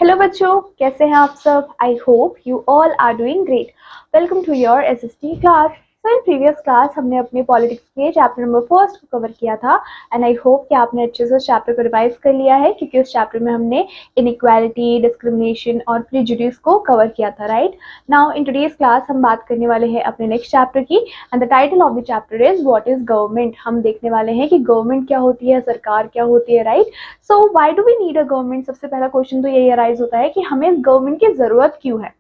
Hello बच्चों, कैसे हैं आप सब? I hope you all are doing great. Welcome to your SST class. So in previous class हमने अपने पॉलिटिक्स के चैप्टर नंबर फर्स्ट को कवर किया था एंड आई होप कि आपने अच्छे से उस चैप्टर को रिवाइज कर लिया है, क्योंकि उस चैप्टर में हमने इनइक्वालिटी, डिस्क्रिमिनेशन और प्रिजुडिस को कवर किया था। Right now in today's class हम बात करने वाले हैं अपने नेक्स्ट चैप्टर की and the title of the chapter is what is government. हम देखने वाले हैं कि गवर्नमेंट क्या होती है, सरकार क्या होती है। Right so why do we need a government? सबसे पहला क्वेश्चन तो यही अराइज होता है कि हमें इस गवर्नमेंट की जरूरत क्यों है।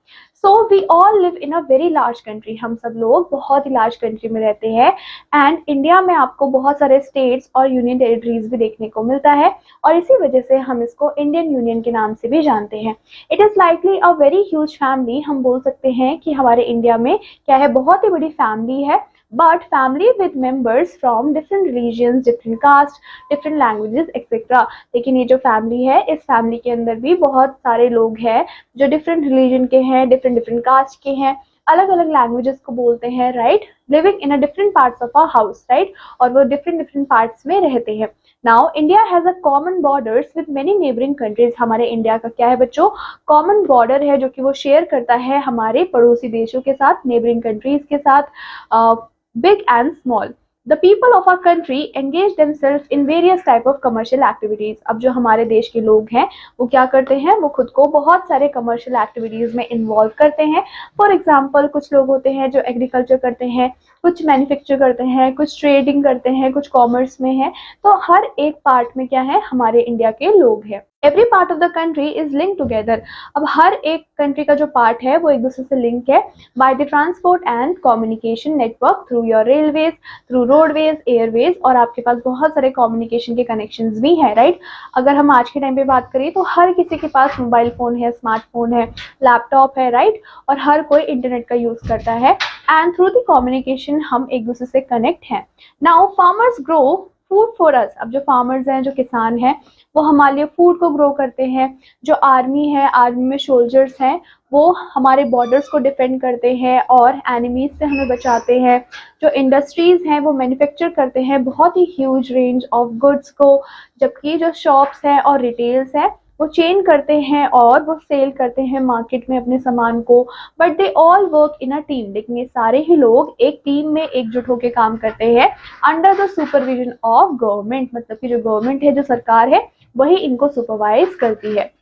So we all live in a very large country. हम सब लोग बहुत ही लार्ज कंट्री में रहते हैं एंड इंडिया में आपको बहुत सारे स्टेट्स और यूनियन टेरिटरीज भी देखने को मिलता है और इसी वजह से हम इसको इंडियन यूनियन के नाम से भी जानते हैं। It is likely a very huge family. हम बोल सकते हैं कि हमारे इंडिया में क्या है, बहुत ही बड़ी फैमिली है, but family with members from different religions, different caste, different languages etc. लेकिन ये जो फैमिली है, इस फैमिली के अंदर भी बहुत सारे लोग हैं जो डिफरेंट रिलीजन के हैं, डिफरेंट कास्ट के हैं, अलग अलग लैंग्वेजेस को बोलते हैं। Right living in a different parts of a house. Right और वो डिफरेंट पार्ट्स में रहते हैं। Now India has a common borders with many neighbouring countries. हमारे इंडिया का क्या है बच्चों? कॉमन बॉर्डर है जो कि वो शेयर करता है हमारे पड़ोसी देशों के साथ, नेबरिंग कंट्रीज के साथ, big and small. The people of our country engage themselves in various type of commercial activities. अब जो हमारे देश के लोग हैं वो क्या करते हैं, वो खुद को बहुत सारे कमर्शियल एक्टिविटीज में इन्वॉल्व करते हैं। फॉर एग्जाम्पल कुछ लोग होते हैं जो एग्रीकल्चर करते हैं, कुछ मैन्युफैक्चर करते हैं, कुछ ट्रेडिंग करते हैं, कुछ कॉमर्स में है। तो हर एक पार्ट में क्या है, हमारे इंडिया के लोग हैं। Every part of the country is link together. अब हर एक कंट्री का जो पार्ट है वो एक दूसरे से लिंक है by the transport and communication network through your railways, through roadways, Airways, और आपके पास बहुत सारे कम्युनिकेशन के कनेक्शंस भी हैं। राइट अगर हम आज के टाइम पे बात करें तो हर किसी के पास मोबाइल फोन है, स्मार्टफोन है, लैपटॉप है। राइट और हर कोई इंटरनेट का यूज करता है एंड थ्रू द कम्युनिकेशन हम एक दूसरे से कनेक्ट हैं। Now farmers grow food for us. अब जो फार्मर्स हैं, जो किसान हैं, वो हमारे लिए फूड को ग्रो करते हैं। जो आर्मी है, आर्मी में सोल्जर्स हैं, वो हमारे बॉर्डर्स को डिफेंड करते हैं और एनिमीज से हमें बचाते हैं। जो इंडस्ट्रीज हैं वो मैन्युफैक्चर करते हैं बहुत ही ह्यूज रेंज ऑफ गुड्स को, जबकि जो शॉप्स हैं और रिटेल्स हैं वो चेन करते हैं और वो सेल करते हैं मार्केट में अपने सामान को। But they all work in a team. लेकिन ये सारे ही लोग एक टीम में एकजुट होकर काम करते हैं under the supervision of government. मतलब कि जो गवर्नमेंट है, जो सरकार है, वही इनको सुपरवाइज करती है।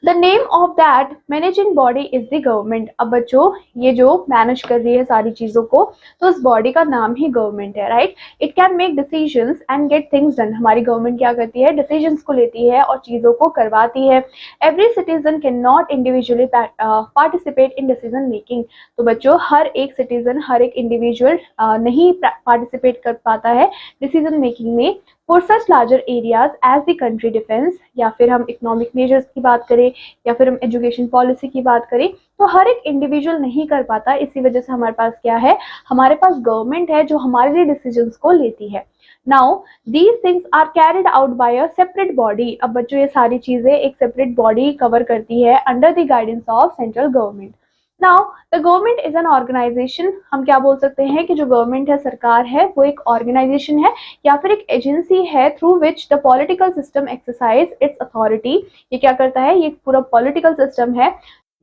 The name of that managing body is the government. अब बच्चों ये जो मैनेज कर रही है सारी चीजों को, तो उस बॉडी का नाम ही गवर्नमेंट है। Right it can make decisions and get things done. हमारी गवर्नमेंट क्या करती है, डिसीजंस को लेती है और चीजों को करवाती है। Every citizen can not individually participate in decision making. तो बच्चों हर एक सिटीजन, हर एक इंडिविजुअल नहीं पार्टिसिपेट कर पाता है डिसीजन मेकिंग में for such larger areas as the country defence, या फिर हम इकोनॉमिक मेजर्स की बात करें या फिर हम एजुकेशन पॉलिसी की बात करें, तो हर एक इंडिविजुअल नहीं कर पाता। इसी वजह से हमारे पास क्या है, हमारे पास गवर्नमेंट है जो हमारे लिए डिसीजंस को लेती है। Now these things are carried out by a separate body. अब बच्चों ये सारी चीजें एक सेपरेट बॉडी कवर करती है under the guidance of central government. Now the government is an organisation. हम क्या बोल सकते हैं कि जो गवर्नमेंट है, सरकार है, वो एक ऑर्गेनाइजेशन है या फिर एक एजेंसी है through which the political system exercise it's authority. ये क्या करता है, ये पूरा पॉलिटिकल सिस्टम है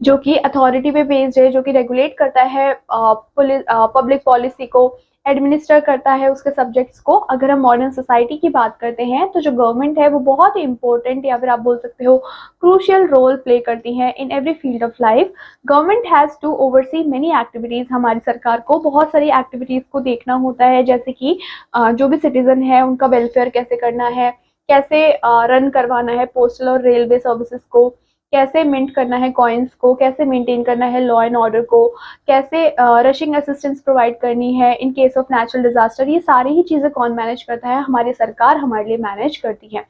जो कि अथॉरिटी पे बेस्ड है, जो कि रेगुलेट करता है पब्लिक पॉलिसी को, एडमिनिस्टर करता है उसके सब्जेक्ट्स को। अगर हम मॉडर्न सोसाइटी की बात करते हैं तो जो गवर्नमेंट है वो बहुत ही इंपॉर्टेंट या फिर आप बोल सकते हो क्रूशियल रोल प्ले करती है in every field of life. Government has to oversee many activities. हमारी सरकार को बहुत सारी एक्टिविटीज को देखना होता है, जैसे कि जो भी सिटीजन है उनका वेलफेयर कैसे करना है, कैसे रन करवाना है पोस्टल और रेलवे सर्विसेज को, कैसे मिंट करना है कॉइन्स को, कैसे मेंटेन करना है लॉ एंड ऑर्डर को, कैसे रशिंग असिस्टेंस प्रोवाइड करनी है in case of natural disaster. ये सारी ही चीजें कौन मैनेज करता है, हमारी सरकार हमारे लिए मैनेज करती है।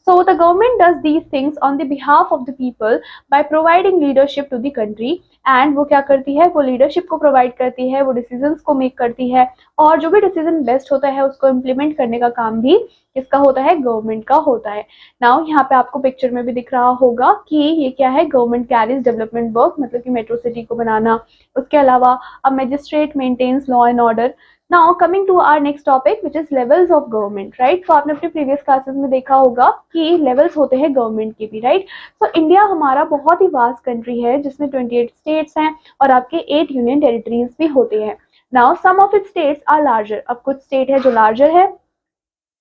So the government does these things on the behalf of the people by providing leadership to the country. And वो क्या करती है, वो लीडरशिप को प्रोवाइड करती है, वो डिसीजंस को मेक करती है और जो भी डिसीजन बेस्ट होता है उसको इम्प्लीमेंट करने का काम भी किसका होता है, गवर्नमेंट का होता है। नाउ यहाँ पे आपको पिक्चर में भी दिख रहा होगा कि ये क्या है, गवर्नमेंट कैरीज डेवलपमेंट वर्क, मतलब कि मेट्रो सिटी को बनाना। उसके अलावा a magistrate maintains law and order. Now coming to our next topic which is levels of government, right. तो आपने अपने प्रीवियस क्लासेस में देखा होगा कि लेवल्स होते हैं गवर्नमेंट के भी, राइट। तो इंडिया हमारा बहुत ही वास्ट कंट्री है जिसमें 28 स्टेट्स हैं और आपके 8 यूनियन टेरिटरीज भी होते हैं। Now some of it states are larger, अब कुछ स्टेट है जो लार्जर है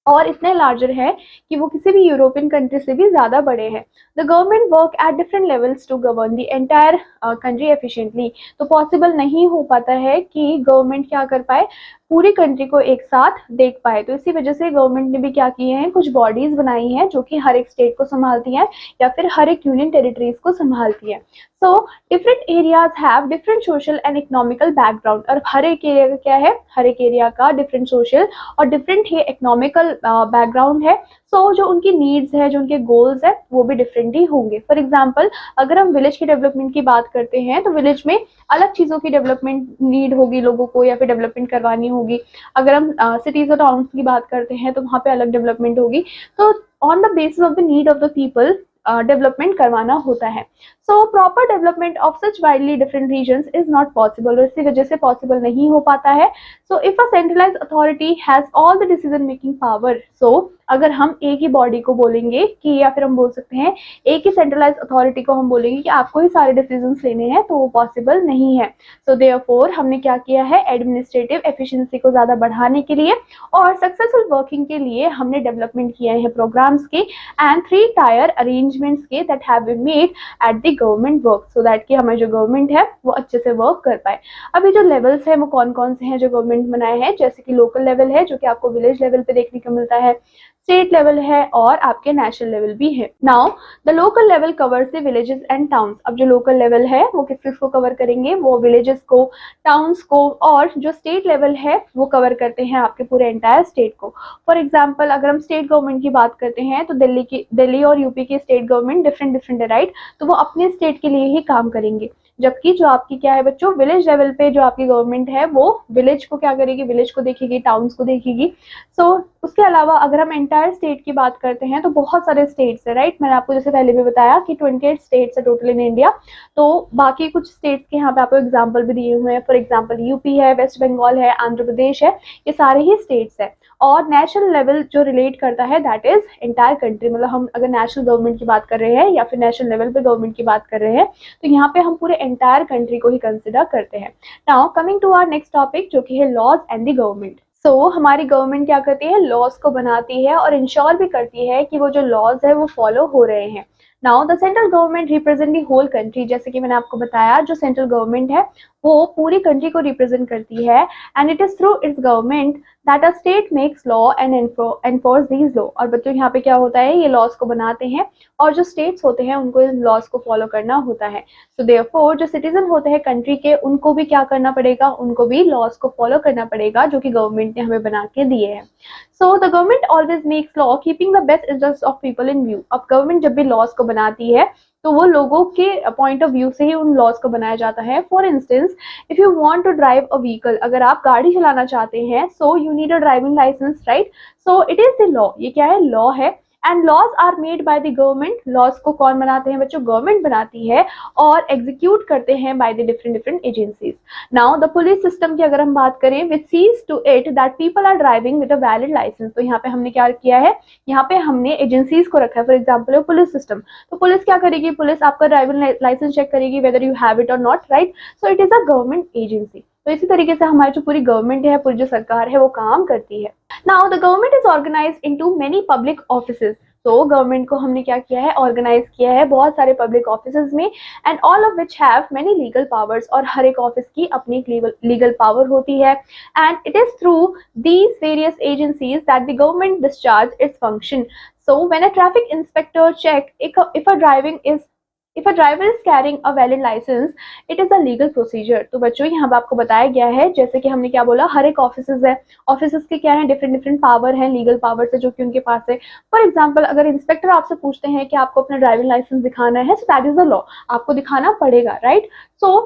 और इतने लार्जर है कि वो किसी भी यूरोपियन कंट्री से भी ज्यादा बड़े हैं। The government work at different levels to govern the entire country efficiently. तो पॉसिबल नहीं हो पाता है कि गवर्नमेंट क्या कर पाए, पूरी कंट्री को एक साथ देख पाए। तो इसी वजह से गवर्नमेंट ने भी क्या किए हैं, कुछ बॉडीज बनाई हैं जो कि हर एक स्टेट को संभालती हैं या फिर हर एक यूनियन टेरिटरीज को संभालती हैं। So different areas have different social and economical background, और हर एक एरिया का क्या है, हर एक एरिया का डिफरेंट सोशल और डिफरेंट ही इकोनॉमिकल बैकग्राउंड है। सो जो उनकी नीड्स है, जो उनके गोल्स है, वो भी डिफरेंट ही होंगे। फॉर एग्जाम्पल अगर हम विलेज की डेवलपमेंट की बात करते हैं तो विलेज में अलग चीजों की डेवलपमेंट नीड होगी लोगों को, या फिर डेवलपमेंट करवानी होगी। अगर हम सिटीज और टाउन्स की बात करते हैं तो वहाँ पे अलग डेवलपमेंट होगी। तो on the basis of the need of the people development करवाना होता है। So proper development of such widely different regions is not possible, और इसी वजह से पॉसिबल नहीं हो पाता है। So if a centralised authority has all the decision making power, so अगर हम एक ही बॉडी को बोलेंगे कि, या फिर हम बोल सकते हैं एक ही सेंट्रलाइज्ड अथॉरिटी को हम बोलेंगे कि आपको ही सारे डिसीजंस लेने हैं, तो वो पॉसिबल नहीं है। सो देयरफॉर हमने क्या किया है, एडमिनिस्ट्रेटिव एफिशिएंसी को ज्यादा बढ़ाने के लिए और सक्सेसफुल वर्किंग के लिए हमने डेवलपमेंट किए हैं प्रोग्राम्स के एंड 3 टायर अरेंजमेंट्स के that have been made at the government work, so that कि हमारी जो गवर्नमेंट है वो अच्छे से वर्क कर पाए। अभी जो लेवल्स है वो कौन कौन से हैं जो गवर्नमेंट बनाए हैं, जैसे कि लोकल लेवल है जो कि आपको विलेज लेवल पे देखने को मिलता है, स्टेट लेवल है और आपके नेशनल लेवल भी है। Now the local level covers the villages and towns. अब जो लोकल लेवल है वो किस किस को कवर करेंगे, वो विलेजेस को, टाउन्स को, और जो स्टेट लेवल है वो कवर करते हैं आपके पूरे एंटायर स्टेट को। फॉर एग्जाम्पल अगर हम स्टेट गवर्नमेंट की बात करते हैं तो दिल्ली और यूपी की स्टेट गवर्नमेंट डिफरेंट है, राइट। तो वो अपने स्टेट के लिए ही काम करेंगे, जबकि जो आपकी क्या है बच्चों, विलेज लेवल पे जो आपकी गवर्नमेंट है वो विलेज को क्या करेगी, विलेज को देखेगी, टाउन्स को देखेगी। सो उसके अलावा अगर हम एंटायर स्टेट की बात करते हैं तो बहुत सारे स्टेट्स है, राइट। मैंने आपको जैसे पहले भी बताया कि 28 स्टेट्स है टोटल इन इंडिया। तो बाकी कुछ स्टेट्स के यहाँ पे आपको एग्जाम्पल भी दिए हुए हैं। फॉर एग्जाम्पल यूपी है, वेस्ट बंगाल है, आंध्र प्रदेश है, ये सारे ही स्टेट्स है। और नेशनल लेवल जो रिलेट करता है दैट इज एंटायर कंट्री, मतलब हम अगर नेशनल गवर्नमेंट की बात कर रहे हैं या फिर नेशनल लेवल पे गवर्नमेंट की बात कर रहे हैं तो यहाँ पे हम पूरे एंटायर कंट्री को ही कंसिडर करते हैं। Now coming to our next topic जो कि है laws and the government. So हमारी गवर्नमेंट क्या करती है, लॉज को बनाती है और इंश्योर भी करती है कि वो जो लॉज है वो फॉलो हो रहे हैं। Now the central government represent the whole country, जैसे कि मैंने आपको बताया जो सेंट्रल गवर्नमेंट है वो पूरी कंट्री को रिप्रेजेंट करती है and it is through it's government that a state makes law and enforce these law. और बच्चों यहाँ पे क्या होता है, ये लॉज को बनाते हैं और जो स्टेट्स होते हैं उनको इन लॉज को फॉलो करना होता है। सो देयरफॉर जो सिटीजन होते हैं कंट्री के उनको भी क्या करना पड़ेगा, उनको भी लॉज को फॉलो करना पड़ेगा जो कि गवर्नमेंट ने हमें बना के दिए हैं। सो the government always makes law keeping the best interest of people in view. अब गवर्नमेंट जब भी लॉज को बनाती है तो वो लोगों के पॉइंट ऑफ व्यू से ही उन लॉज को बनाया जाता है। For instance if you want to drive a vehicle, अगर आप गाड़ी चलाना चाहते हैं so you need a driving licence, right. So it is the law, ये क्या है, लॉ है। And laws are made by the government, laws को कौन बनाते हैं बच्चों, गवर्नमेंट बनाती है और एग्जीक्यूट करते हैं by the different agencies. Now the police system की अगर हम बात करें which sees to it that people are driving with a valid licence, तो यहाँ पे हमने क्या किया है, यहाँ पे हमने एजेंसीज को रखा है। फॉर एग्जाम्पल पुलिस सिस्टम, तो पुलिस क्या करेगी, पुलिस आपका ड्राइविंग लाइसेंस चेक करेगी वेदर यू हैव इट और not, right. So it is a government agency. तो इसी तरीके से हमारी जो पूरी गवर्नमेंट है, पूरी जो सरकार है वो काम करती है। Now the government is organised into many public offices, तो गवर्नमेंट को हमने क्या किया है, ऑर्गेनाइज किया है बहुत सारे पब्लिक ऑफिसेज में and all of which have many legal powers, और हर एक ऑफिस की अपनी लीगल पावर होती है and it is through these various agencies that the government discharge its function. So when a traffic inspector check if a driver is carrying a valid license, it is a legal procedure। तो बच्चों यहाँ पे आपको बताया गया है, जैसे कि हमने क्या बोला, हर एक ऑफिसेज है, ऑफिसेज के क्या है, डिफरेंट पावर है, लीगल पावर है जो कि उनके पास है। फॉर एग्जाम्पल अगर इंस्पेक्टर आपसे पूछते हैं कि आपको अपना ड्राइविंग लाइसेंस दिखाना है, so that is the law, आपको दिखाना पड़ेगा, right. So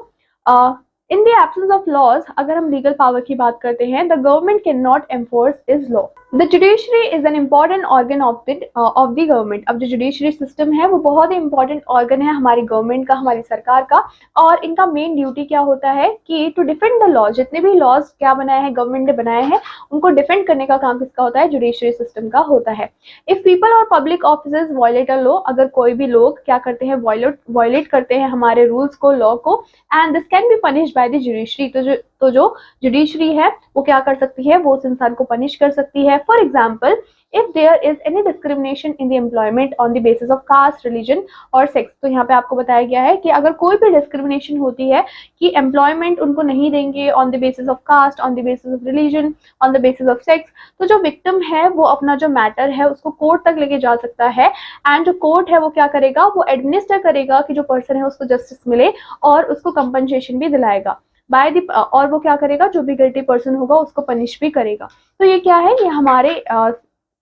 in the absence of laws, अगर हम लीगल पावर की बात करते हैं, the government can not enforce this law. The judiciary is an important organ of the government. अब जो जुडिशरी सिस्टम है वो बहुत ही इंपॉर्टेंट ऑर्गन है हमारी गवर्नमेंट का, हमारी सरकार का, और इनका मेन ड्यूटी क्या होता है कि टू डिफेंड द लॉ। जितने भी लॉज क्या बनाए हैं, गवर्नमेंट ने बनाए हैं, उनको डिफेंड करने का काम किसका होता है, जुडिशरी सिस्टम का होता है। इफ पीपल और public officers violate a law, अगर कोई भी लोग क्या करते हैं, वायलेट करते हैं हमारे रूल्स को, लॉ को, and this can be punished by the judiciary, तो जो जुडिशरी है वो क्या कर सकती है, वो उस इंसान को पनिश कर सकती है। For example, if there is any discrimination in the employment on the basis of caste, religion और सेक्स, तो यहाँ पे आपको बताया गया है कि अगर कोई भी डिस्क्रिमिनेशन होती है कि एम्प्लॉयमेंट उनको नहीं देंगे on the basis of caste, on the basis of religion, on the basis of sex, तो जो विक्टिम है वो अपना जो मैटर है उसको कोर्ट तक लेके जा सकता है, एंड जो कोर्ट है वो क्या करेगा, वो एडमिनिस्टर करेगा कि जो पर्सन है उसको जस्टिस मिले और उसको कंपनसेशन भी दिलाएगा और वो क्या करेगा, जो भी गिल्टी पर्सन होगा उसको पनिश भी करेगा। तो ये क्या है, ये हमारे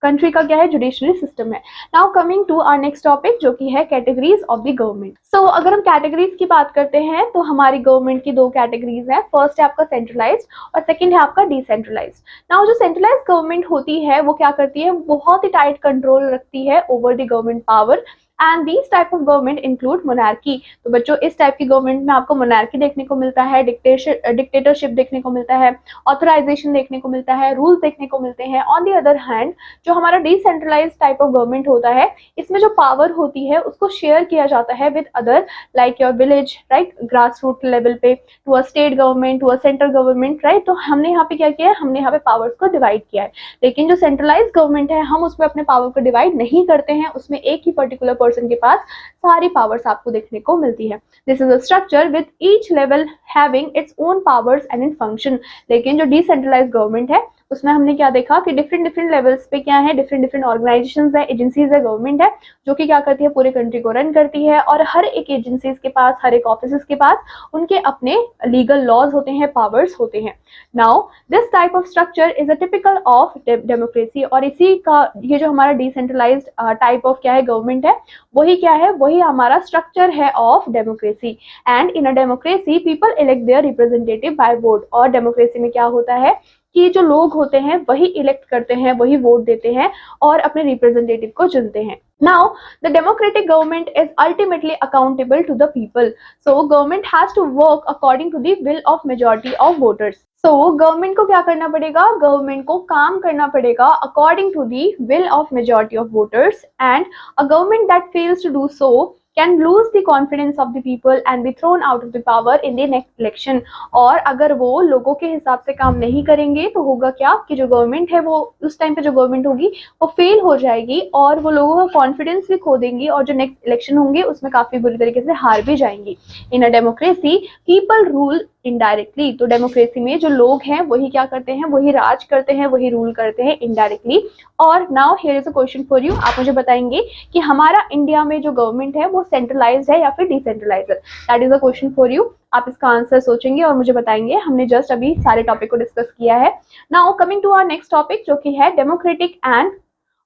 कंट्री का क्या है, जुडिशरी सिस्टम है। Now coming to our next topic, जो कि है categories of the government. So अगर हम कैटेगरीज की बात करते हैं तो हमारी गवर्नमेंट की दो कैटेगरीज हैं। फर्स्ट है आपका सेंट्रलाइज्ड और सेकंड है आपका डिसेंट्रलाइज्ड। नाउ जो सेंट्रलाइज्ड गवर्नमेंट होती है वो क्या करती है, बहुत ही टाइट कंट्रोल रखती है over the government power, and these type of government include monarchy. तो बच्चों इस टाइप की गवर्नमेंट में आपको मोनार्की देखने को मिलता है, डिक्टेटरशिप देखने को मिलता है, ऑथराइजेशन देखने को मिलता है, रूल्स देखने को मिलते हैं। ऑन दी अदर हैंड जो हमारा डिसेंट्रलाइज्ड टाइप ऑफ गवर्नमेंट होता है, इसमें जो पावर होती है उसको शेयर किया जाता है with other, like your village, right, grass root level पे, to a state government, to a central government, right. तो हमने यहाँ पे क्या किया है, हमने यहाँ पे पावर्स को डिवाइड किया है। लेकिन जो सेंट्रलाइज्ड गवर्नमेंट है, हम उसमें अपने पावर को डिवाइड नहीं करते हैं, उसमें एक ही पर्टिकुलर पर्सन के पास सारी पावर्स आपको देखने को मिलती है। This is a structure with each level having its own powers and in function. लेकिन जो डिसेंट्रलाइज्ड गवर्नमेंट है उसमें हमने क्या देखा कि डिफरेंट लेवल्स पे क्या है, डिफरेंट ऑर्गेनाइजेशंस है, एजेंसीज है, गवर्नमेंट है, जो कि क्या करती है, पूरे कंट्री को रन करती है, और हर एक एजेंसीज के पास, हर एक ऑफिस के पास उनके अपने लीगल लॉज होते हैं, पावर्स होते हैं। Now this type of structure is a typical of democracy, और इसी का ये जो हमारा डिसेंट्रलाइज्ड टाइप ऑफ क्या है, गवर्नमेंट है, वही क्या है, वही हमारा स्ट्रक्चर है of democracy. And in a democracy people elect their representative by vote, और डेमोक्रेसी में क्या होता है कि जो लोग होते हैं वही इलेक्ट करते हैं, वही वोट देते हैं और अपने रिप्रेजेंटेटिव को चुनते हैं। Now, the democratic government is ultimately accountable to the people. So, government has to work according to the will of majority of voters. So, government को क्या करना पड़ेगा, government को काम करना पड़ेगा according to the will of majority of voters, and a government that fails to do so can lose the confidence of the people and be thrown out of the power in the next election. और अगर वो लोगों के हिसाब से काम नहीं करेंगे तो होगा क्या कि जो गवर्नमेंट है वो उस टाइम पे जो गवर्नमेंट होगी वो फेल हो जाएगी और वो लोगों का कॉन्फिडेंस भी खो देंगी, और जो नेक्स्ट इलेक्शन होंगे उसमें काफी बुरी तरीके से हार भी जाएंगी। In a democracy people rule indirectly, तो डेमोक्रेसी में जो लोग हैं वही क्या करते हैं, वही राज करते हैं, वही रूल करते हैं इनडायरेक्टली। और now here is a question for you, आप मुझे बताएंगे कि हमारा इंडिया में जो गवर्नमेंट है वो सेंट्रलाइज्ड है या फिर डिसेंट्रलाइज्ड है। That is a question for you. आप इसका आंसर सोचेंगे और मुझे बताएंगे। हमने जस्ट अभी सारे टॉपिक को डिस्कस किया है। Now coming to our next topic, जो कि है democratic and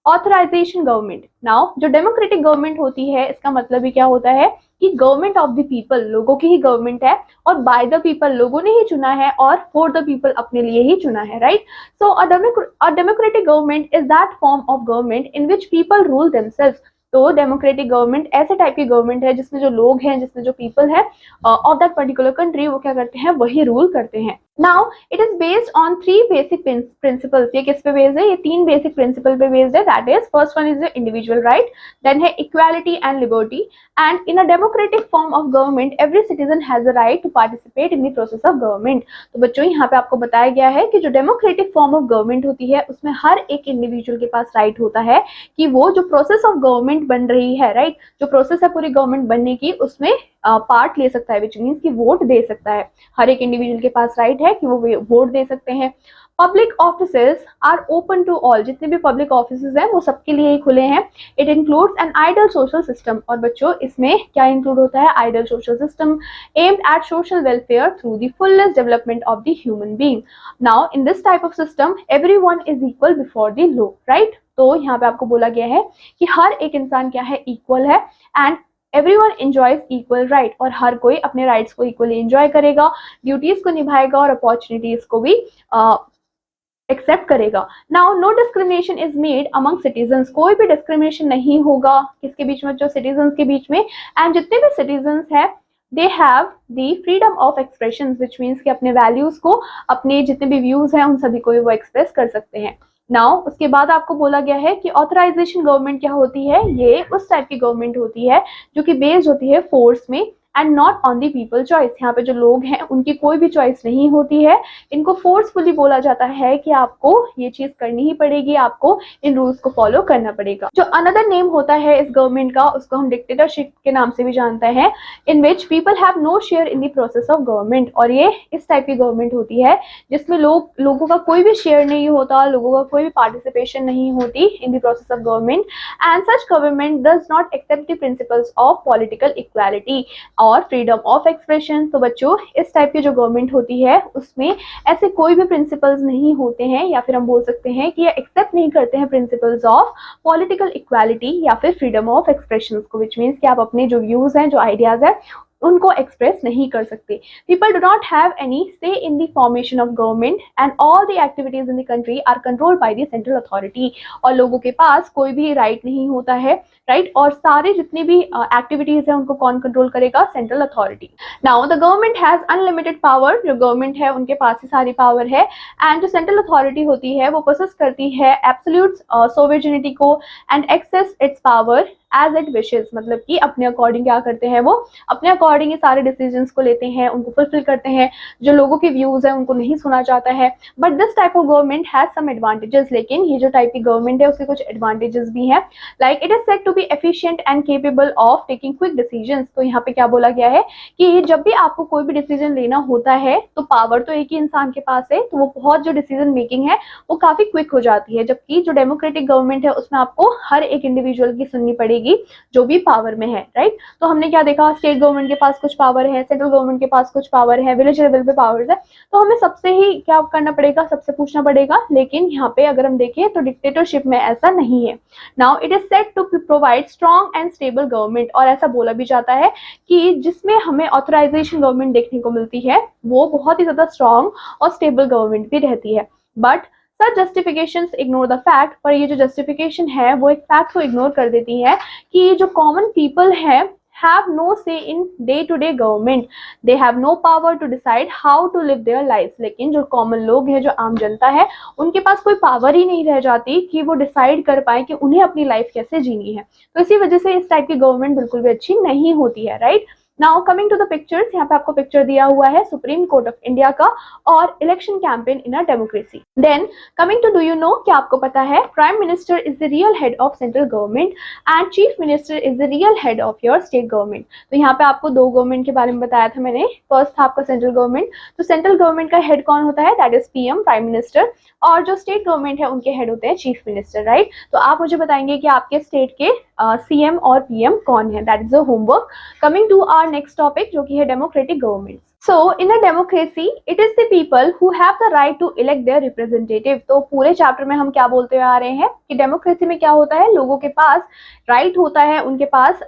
authorization government. Now जो डेमोक्रेटिक गवर्नमेंट होती है इसका मतलब ही क्या होता है कि गवर्नमेंट ऑफ द पीपल, लोगों की ही गवर्नमेंट है, और बाय द पीपल, लोगों ने ही चुना है, और फॉर द पीपल, अपने लिए ही चुना है, right. So a democratic government is that form of government in which people rule themselves. तो डेमोक्रेटिक गवर्नमेंट ऐसे टाइप की गवर्नमेंट है जिसमें जो लोग हैं, जिसमें जो पीपल है ऑफ दैट पर्टिकुलर कंट्री, वो क्या करते हैं, वही रूल करते हैं। Now it is based on 3 basic principles. ये किस पे बेस्ड है, ये 3 बेसिक प्रिंसिपल पे बेस्ड है। That is, first one is individual right, then है equality and liberty, and in a democratic form of government every citizen has a right to participate in the process of government. तो बच्चों यहाँ पे आपको बताया गया है कि जो डेमोक्रेटिक फॉर्म ऑफ गवर्नमेंट होती है उसमें हर एक इंडिविजुअल के पास राइट होता है कि वो जो प्रोसेस ऑफ गवर्नमेंट बन रही है, राइट, जो प्रोसेस है पूरी गवर्नमेंट बनने की, उसमें पार्ट ले सकता है, विच मीन्स कि वोट दे सकता है। हर एक इंडिविजुअल के पास राइट है कि वो वोट दे सकते हैं। Public offices are open to all, जितने भी पब्लिक ऑफिसेज हैं वो सबके लिए ही खुले हैं। It includes an ideal social system, और बच्चों इसमें क्या इंक्लूड होता है, ideal social system aimed at social welfare through the fullest development of the human being. Now in this type of system everyone is equal before the law, right. तो यहाँ पे आपको बोला गया है कि हर एक इंसान क्या है, इक्वल है, and everyone enjoys equal right, और हर कोई अपने राइट्स को इक्वली एंजॉय करेगा, ड्यूटीज को निभाएगा और अपॉर्चुनिटीज को भी एक्सेप्ट करेगा। Now no discrimination is made among citizens, कोई भी डिस्क्रिमिनेशन नहीं होगा किसके बीच में, जो सिटीजन्स के बीच में। एंड जितने भी सिटीजन्स हैं they have the freedom of expression, which means कि अपने वैल्यूज को, अपने जितने भी व्यूज हैं उन सभी को वो एक्सप्रेस कर सकते हैं। नाउ उसके बाद आपको बोला गया है कि ऑथराइजेशन गवर्नमेंट क्या होती है, ये उस टाइप की गवर्नमेंट होती है जो कि बेस्ड होती है फोर्स में and not on the people choice. यहाँ पे जो लोग हैं उनकी कोई भी चॉइस नहीं होती है, इनको फोर्सफुली बोला जाता है कि आपको ये चीज करनी ही पड़ेगी, आपको इन रूल्स को फॉलो करना पड़ेगा। जो अनदर नेम होता है इस गवर्नमेंट का, उसको हम डिक्टेटरशिप के नाम से भी जानते हैं, in which people have no share in the process of government. और ये इस टाइप की गवर्नमेंट होती है जिसमें लोगों का कोई भी शेयर नहीं होता, लोगों का कोई भी पार्टिसिपेशन नहीं होती in the process of government. And such government does not accept the principles of political equality और फ्रीडम ऑफ एक्सप्रेशन। तो बच्चों इस टाइप की जो गवर्नमेंट होती है उसमें ऐसे कोई भी प्रिंसिपल्स नहीं होते हैं, या फिर हम बोल सकते हैं कि ये एक्सेप्ट नहीं करते हैं प्रिंसिपल्स ऑफ पॉलिटिकल इक्वालिटी या फिर फ्रीडम ऑफ एक्सप्रेशन को, विच मीन्स कि आप अपने जो व्यूज हैं, जो आइडियाज हैं उनको एक्सप्रेस नहीं कर सकते। People do not have any say in the formation of government and all the activities in the country are controlled by the central authority. और लोगों के पास कोई भी राइट नहीं होता है, राइट, और सारे जितने भी एक्टिविटीज हैं उनको कौन कंट्रोल करेगा, central authority. Now the government has unlimited power, जो गवर्नमेंट है उनके पास ही सारी पावर है। एंड जो सेंट्रल अथॉरिटी होती है वो पोसेस करती है एब्सोल्यूट सोवरेनिटी को and access its power as it wishes, मतलब कि अपने अकॉर्डिंग क्या करते हैं, वो अपने अकॉर्डिंग ये सारे डिसीजंस को लेते हैं, उनको फुलफिल करते हैं। जो लोगों के व्यूज हैं उनको नहीं सुना जाता है। But this type of government has some advantages, लेकिन ये जो टाइप की गवर्नमेंट है उसके कुछ एडवांटेजेस भी हैं। Like it is said to be efficient and capable of taking quick decisions. तो यहाँ पे क्या बोला गया है कि जब भी आपको कोई भी डिसीजन लेना होता है तो पावर तो एक ही इंसान के पास है, तो वो बहुत जो डिसीजन मेकिंग है वो काफी क्विक हो जाती है। जबकि जो डेमोक्रेटिक गवर्नमेंट है उसमें आपको हर एक इंडिविजुअल की सुननी पड़ेगी जो भी पावर में है, राइट। तो हमने क्या देखा, स्टेट गवर्नमेंट के पास कुछ पावर है, सेंट्रल गवर्नमेंट के पास कुछ पावर है, विलेज लेवल पे पावर्स है, तो हमें सबसे ही क्या करना पड़ेगा, सबसे पूछना पड़ेगा। लेकिन यहाँ पे अगर हम देखें तो डिक्टेटरशिप में ऐसा नहीं है। Now it is said to provide strong and stable government, और ऐसा बोला भी जाता है कि जिसमें हमें ऑथराइजेशन गवर्नमेंट देखने को मिलती है वो बहुत ही ज्यादा स्ट्रॉन्ग और स्टेबल गवर्नमेंट भी रहती है। But such justifications ignore the fact, पर ये जो जस्टिफिकेशन है वो एक फैक्ट को इग्नोर कर देती है कि जो कॉमन पीपल है have no say in day-to-day government, they have no power to decide how to live their lives। लेकिन जो कॉमन लोग हैं, जो आम जनता है, उनके पास कोई पावर ही नहीं रह जाती कि वो डिसाइड कर पाए कि उन्हें अपनी लाइफ कैसे जीनी है। तो इसी वजह से इस टाइप की गवर्नमेंट बिल्कुल भी अच्छी नहीं होती है, right. Now coming to the pictures, यहाँ पे आपको पिक्चर दिया हुआ है सुप्रीम कोर्ट ऑफ इंडिया का और election campaign in a democracy. Then coming to, do you know, क्या आपको पता है prime minister is the real head of central government and chief minister is the real head of your state government. तो यहाँ पे आपको दो government के बारे में बताया था मैंने। फर्स्ट था आपका सेंट्रल गवर्नमेंट, तो सेंट्रल गवर्नमेंट का हेड कौन होता है, that is PM, prime minister, और जो स्टेट गवर्नमेंट है उनके हेड होते हैं चीफ मिनिस्टर, राइट। तो आप मुझे बताएंगे कि आपके स्टेट के सीएम और पीएम कौन है, that is a homework. Coming to our next topic जो कि है democratic government. So in a democracy, it is the people who have the right to elect their representative। तो पूरे चैप्टर में हम क्या बोलते हुए आ रहे हैं कि डेमोक्रेसी में क्या होता है, लोगों के पास राइट होता है, उनके पास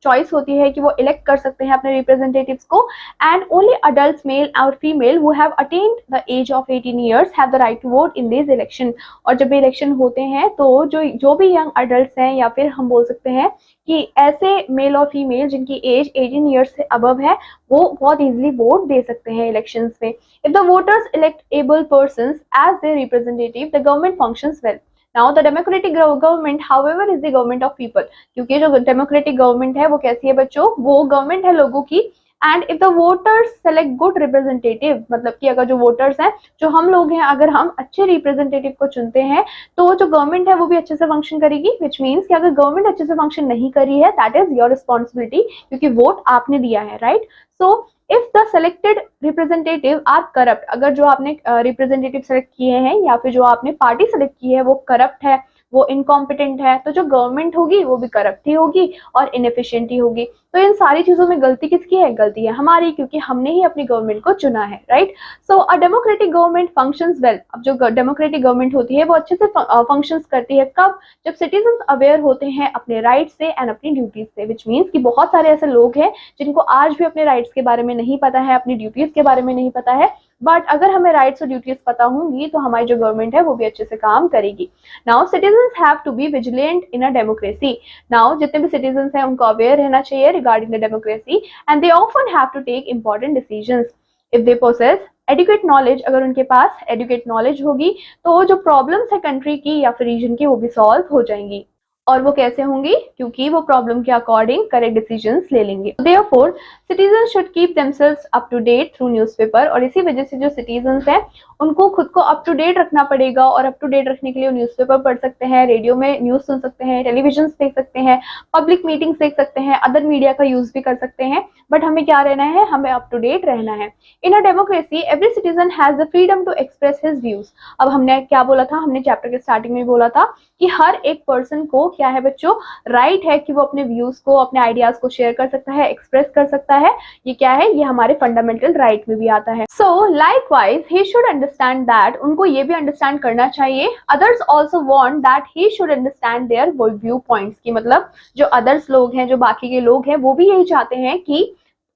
चॉइस होती है कि वो इलेक्ट कर सकते हैं अपने रिप्रेजेंटेटिव्स को। एंड ओनली अडल्ट मेल और female who have attend the age of 18 years have the right to vote in this election. और जब भी इलेक्शन होते हैं तो जो भी यंग अडल्ट हैं, या फिर हम बोल सकते हैं कि ऐसे मेल और फीमेल जिनकी एज 18 ईयर्स से अबव है, वो बहुत इजीली वोट दे सकते हैं इलेक्शंस में। If the voters elect able persons as their representative, the government functions well. Now the democratic government however is the government of people, क्योंकि जो डेमोक्रेटिक गवर्नमेंट है वो कैसी है बच्चों, वो गवर्नमेंट है लोगों की। And if the voters select good representative, मतलब कि अगर जो वोटर्स हैं, जो हम लोग हैं, अगर हम अच्छे रिप्रेजेंटेटिव को चुनते हैं तो जो गवर्नमेंट है वो भी अच्छे से फंक्शन करेगी। विच मीन्स कि अगर गवर्नमेंट अच्छे से फंक्शन नहीं करी है, दैट इज योर रिस्पॉन्सिबिलिटी, क्योंकि वोट आपने दिया है, right. So if the selected representative are corrupt, अगर जो आपने रिप्रेजेंटेटिव सेलेक्ट किए हैं या फिर जो आपने पार्टी सेलेक्ट की है वो करप्ट है, वो इनकॉम्पिटेंट है, तो जो गवर्नमेंट होगी वो भी करप्ट ही होगी और इनएफिशिएंट ही होगी। तो इन सारी चीजों में गलती किसकी है? गलती है हमारी, क्योंकि हमने ही अपनी गवर्नमेंट को चुना है, राइट। सो अ डेमोक्रेटिक गवर्नमेंट फंक्शंस वेल। अब जो डेमोक्रेटिक गवर्नमेंट होती है वो अच्छे से फंक्शंस करती है कब? जब सिटीजन अवेयर होते हैं अपने राइट से एंड अपनी ड्यूटीज से, विच मीन्स कि बहुत सारे ऐसे लोग हैं जिनको आज भी अपने राइट्स के बारे में नहीं पता है, अपनी ड्यूटीज के बारे में नहीं पता है, बट अगर हमें राइट्स और ड्यूटीज पता होंगी तो हमारी जो गवर्नमेंट है वो भी अच्छे से काम करेगी। Now citizens have to be vigilant in a democracy. Now जितने भी सिटीजंस हैं उनको अवेयर रहना चाहिए regarding the democracy and they often have to take important decisions if they possess educate knowledge. अगर उनके पास एडुकेट नॉलेज होगी तो जो प्रॉब्लम्स है कंट्री की या फिर रीजन की वो भी सॉल्व हो जाएंगी। और वो कैसे होंगी? क्योंकि वो प्रॉब्लम के अकॉर्डिंग करेक्ट डिसीजंस ले लेंगे। Therefore citizens should keep themselves up to date through newspaper. और इसी वजह से जो सिटीजंस हैं उनको खुद को अप टू डेट रखना पड़ेगा, और अप टू डेट रखने के लिए न्यूज़पेपर पढ़ सकते हैं, रेडियो में न्यूज़ सुन सकते हैं, टेलीविजन देख सकते हैं, पब्लिक मीटिंग्स देख सकते हैं, अदर मीडिया का यूज भी कर सकते हैं। बट हमें क्या रहना है? हमें अप टू डेट रहना है। In a democracy every citizen has the freedom to express his views. अब हमने क्या बोला था? हमने चैप्टर के स्टार्टिंग में बोला था कि हर एक पर्सन को क्या है बच्चों? राइट है कि वो अपने व्यूज को, अपने आइडियाज को शेयर कर सकता है, एक्सप्रेस कर सकता है। ये क्या है? ये हमारे फंडामेंटल राइट में भी आता है। सो likewise he should understand that, उनको ये भी अंडरस्टैंड करना चाहिए, others also want that he should understand their view points की। मतलब जो अदर्स लोग हैं, जो बाकी के लोग हैं, वो भी यही चाहते हैं कि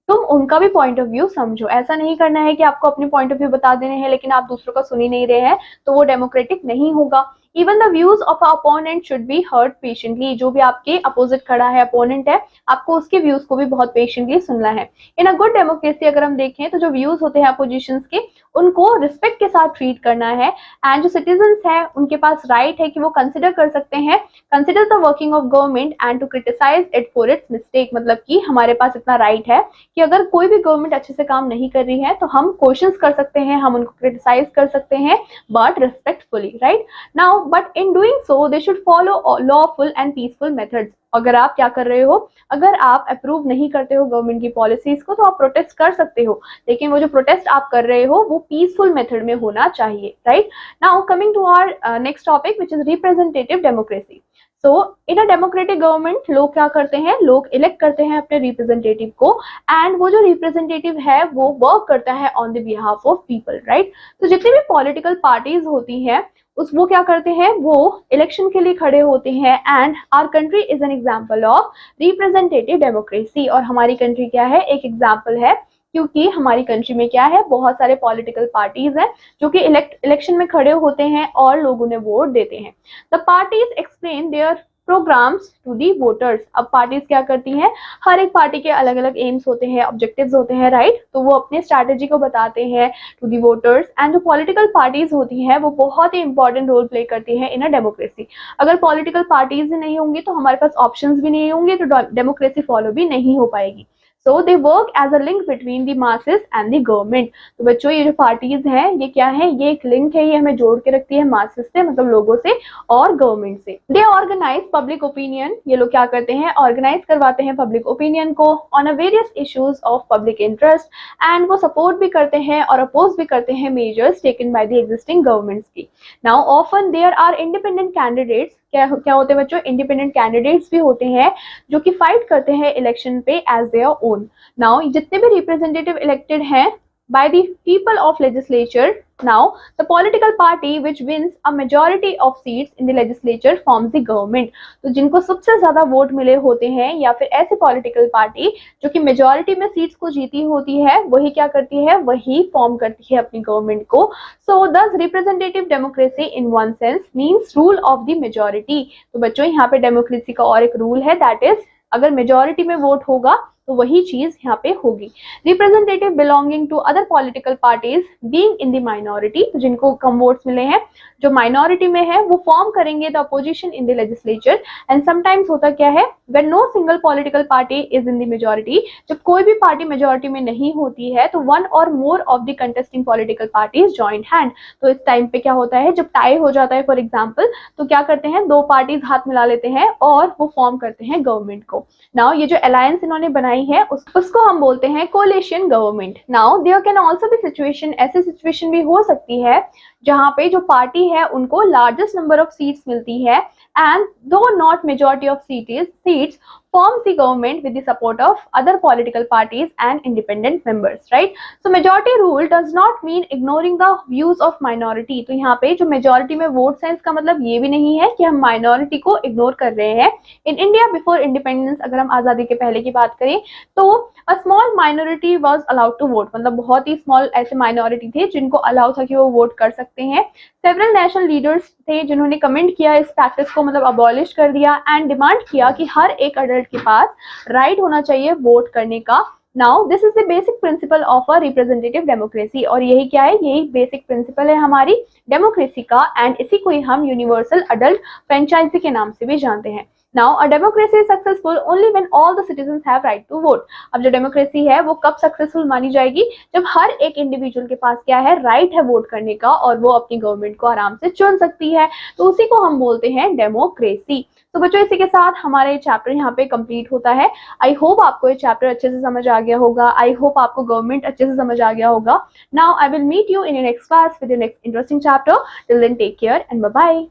तुम उनका भी पॉइंट ऑफ व्यू समझो। ऐसा नहीं करना है कि आपको अपने पॉइंट ऑफ व्यू बता देने हैं लेकिन आप दूसरों का सुन ही नहीं रहे हैं, तो वो डेमोक्रेटिक नहीं होगा। Even the views of a opponent should be heard patiently. जो भी आपके अपोजिट खड़ा है, अपोनेंट है, आपको उसके व्यूज को भी बहुत पेशेंटली सुनना है। इन अ गुड डेमोक्रेसी अगर हम देखें तो जो व्यूज होते हैं अपोजिशंस के, उनको रिस्पेक्ट के साथ ट्रीट करना है। एंड जो सिटीजंस है उनके पास राइट है कि वो कंसिडर कर सकते हैं, consider the working of government and to criticise its फॉर इट्स मिस्टेक। मतलब कि हमारे पास इतना राइट है कि अगर कोई भी गवर्नमेंट अच्छे से काम नहीं कर रही है तो हम क्वेश्चंस कर सकते हैं, हम उनको क्रिटिसाइज कर सकते हैं, but respectfully, right. Now but in doing so they should follow lawful and peaceful methods. अगर आप क्या कर रहे हो? अगर आप अप्रूव नहीं करते हो गवर्नमेंट की पॉलिसीज को तो आप प्रोटेस्ट कर सकते हो, लेकिन वो जो प्रोटेस्ट आप कर रहे हो वो पीसफुल मेथड में होना चाहिए, right. Now coming to our next topic which is representative democracy. So in a democratic government लोग क्या करते हैं? लोग इलेक्ट करते हैं अपने रिप्रेजेंटेटिव को, एंड वो जो रिप्रेजेंटेटिव है वो वर्क करता है on the behalf of people, right. तो जितनी भी पॉलिटिकल पार्टीज होती हैं वो क्या करते हैं? वो इलेक्शन के लिए खड़े होते हैं, and our country is an example of representative democracy. और हमारी कंट्री क्या है? एक एग्जांपल है, क्योंकि हमारी कंट्री में क्या है? बहुत सारे पॉलिटिकल पार्टीज हैं जो कि इलेक्शन में खड़े होते हैं और लोग उन्हें वोट देते हैं। The parties explain their programmes to the voters. अब पार्टीज क्या करती हैं? हर एक पार्टी के अलग अलग एम्स होते हैं, ऑब्जेक्टिव्स होते हैं, राइट। तो वो अपने स्ट्रैटेजी को बताते हैं टू दी वोटर्स। एंड जो पॉलिटिकल पार्टीज होती हैं वो बहुत ही इंपॉर्टेंट रोल प्ले करती हैं इन अ डेमोक्रेसी। अगर पॉलिटिकल पार्टीज नहीं होंगी तो हमारे पास ऑप्शंस भी नहीं होंगे, तो डेमोक्रेसी फॉलो भी नहीं हो पाएगी। So they work as a link between the masses and the government. तो बच्चों ये जो पार्टीज हैं ये क्या है? ये एक लिंक है, ये हमें जोड़ के रखती है मासेस से, मतलब लोगों से, और गवर्नमेंट से। They organise public opinion. ये लोग क्या करते हैं? ऑर्गेनाइज करवाते हैं पब्लिक ओपिनियन को on a various issues of public interest, and वो सपोर्ट भी करते हैं और अपोज भी करते हैं measures taken by the existing governments की। Now often there are independent candidates. क्या होते हैं बच्चों? इंडिपेंडेंट कैंडिडेट्स भी होते हैं जो कि फाइट करते हैं इलेक्शन पे एज देयर ओन। नाउ जितने भी रिप्रेजेंटेटिव इलेक्टेड हैं by the people of legislature, now the political party which wins a majority of seats in the legislature forms the government। तो जिनको सबसे ज्यादा वोट मिले होते हैं या फिर ऐसी पॉलिटिकल पार्टी जो कि मेजॉरिटी में सीट्स को जीती होती है, वही क्या करती है? वही फॉर्म करती है अपनी गवर्नमेंट को। सो दस representative democracy in one sense means rule of the majority. तो बच्चों यहाँ पे डेमोक्रेसी का और एक रूल है, दैट इज अगर मेजॉरिटी में वोट होगा तो वही चीज यहाँ पे होगी। Representative belonging to other political parties being in the minority. तो जिनको कम वोट्स मिले हैं, जो माइनॉरिटी में है, वो फॉर्म करेंगे the opposition in the legislature. And sometimes होता क्या है? When no single political party is in the majority, जब कोई भी पार्टी मेजॉरिटी में नहीं होती है तो वन और more of the contesting political parties join hand. तो इस टाइम पे क्या होता है? जब टाई हो जाता है फॉर एग्जाम्पल, तो क्या करते हैं? दो पार्टीज हाथ मिला लेते हैं और वो फॉर्म करते हैं गवर्नमेंट को। नाउ ये जो अलायंस इन्होंने बनाई है उसको हम बोलते हैं coalition government. Now there can also be situation, ऐसी सिचुएशन भी हो सकती है जहां पे जो पार्टी है उनको लार्जेस्ट नंबर ऑफ सीट्स मिलती है and though not majority of seats forms the government with the support of other political parties and independent members, right? So majority rule does not mean ignoring the views of minority. तो यहाँ पे जो majority में votes हैं इसका मतलब ये भी नहीं है कि हम minority को ignore कर रहे हैं. In India before independence, अगर हम आज़ादी के पहले की बात करें तो a small minority was allowed to vote, मतलब बहुत ही small ऐसे minority थे जिनको allow था कि वो vote कर सकते हैं. Several national leaders थे जिन्होंने कमेंट किया इस प्रैक्टिस को, मतलब अबॉलिश कर दिया एंड डिमांड किया कि हर एक अडल्ट के पास राइट होना चाहिए वोट करने का. Now this is the basic principle of a representative democracy, और यही क्या है, यही बेसिक प्रिंसिपल है हमारी डेमोक्रेसी का, एंड इसी को ही हम यूनिवर्सल अडल्ट फ्रेंचाइजी के नाम से भी जानते हैं. Now a democracy is successful only when all the citizens have right to vote. अब जो डेमोक्रेसी है वो कब सक्सेसफुल मानी जाएगी, जब हर एक इंडिविजुअल के पास क्या है, राइट है वोट करने का और वो अपनी गवर्नमेंट को आराम से चुन सकती है. तो उसी को हम बोलते हैं डेमोक्रेसी. तो बच्चों इसी के साथ हमारा ये चैप्टर यहाँ पे कंप्लीट होता है. आई होप आपको ये चैप्टर अच्छे से समझ आ गया होगा. आई होप आपको गवर्नमेंट अच्छे से समझ आ गया होगा. Now I will meet you in your next class with your next interesting chapter. Till then take care and bye bye.